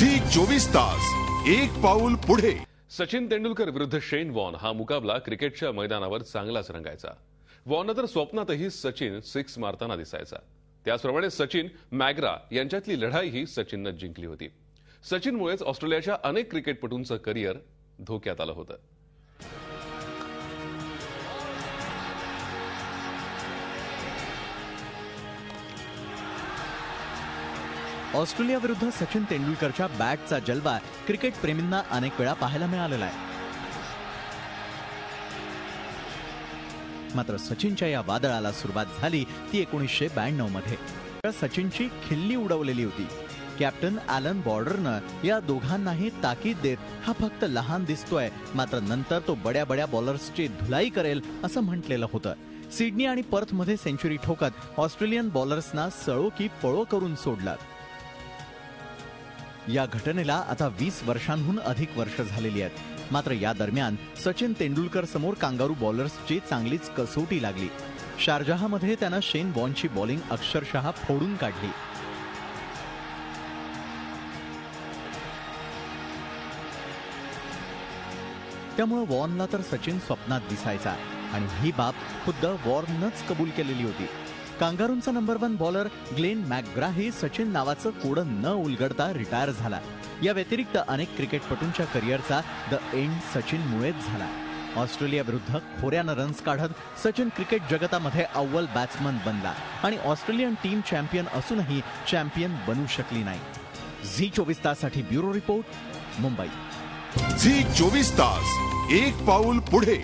Zee 24 तास एक पाऊल पुढे। सचिन तेंडुलकर विरुद्ध शेन वॉर्न हा मुकाबला क्रिकेटच्या मैदानावर चांगलाच रंगायचा। वॉर्न तर स्वप्नातही सचिन सिक्स मारताना दिसायचा। त्याचप्रमाणे सचिन मॅग्रा यांच्यातली लढाईही सचिनने जिंकली होती। सचिनमुळेच ऑस्ट्रेलियाच्या अनेक क्रिकेटपटूंचं करिअर धोक्यात आलं होतं। ऑस्ट्रेलिया विरुद्ध सचिन तेंडुलकरच्या बॅटचा जलवा क्रिकेट प्रेमींना अनेक वेळा पाहायला मिळालेला आहे। मात्र सचिनच्या या वादळाला सुरुवात झाली ती 1992 मध्ये। सचिनची खिल्ली उडवलेली होती। कॅप्टन ॲलन बॉर्डरनं या दोघांनाही ताकीद देत हा फक्त लहान दिसतोय, मात्र नंतर तो बड्या बड्या बॉलर्सची धुलाई करेल असं म्हटलेलं होतं। सिडनी आणि पर्थमध्ये सेंचुरी ठोकत ऑस्ट्रेलियन बॉलर्सना सळो की पळो करून सोडलं। या घटनेला आता 20 वर्षांहून अधिक वर्ष झालेली आहेत। मात्र या दरम्यान सचिन तेंडुलकर समोर कांगारू बॉलर्सची चांगलीच कसोटी लागली। शारजाहमध्ये त्यानं शेन वॉर्नची बॉलिंग अक्षरशः फोडून काढली। त्यामुळे वॉर्नला तर सचिन स्वप्नात दिसायचा आणि ही बाब खुद्द वॉर्ननंच कबूल केलेली होती। कांगारूंचा नंबर 1 बॉलर ग्लेन मॅकग्राही सचिन नावाचं कोडं न उलगडता रिटायर झाला। या व्यतिरिक्त अनेक क्रिकेटपटूंच्या करिअरचा द एंड सचिनमुळेच झाला। ऑस्ट्रेलिया विरुद्ध खोऱ्यानं रन्स काढत सचिन क्रिकेट जगतामध्ये अव्वल बॅट्समन बनला आणि ऑस्ट्रेलियन टीम चॅम्पियन असूनही चॅम्पियन बनू शकली नाही। झी 24 ताससाठी ब्युरो रिपोर्ट, मुंबई। झी 24 तास एक पाऊल पुढे।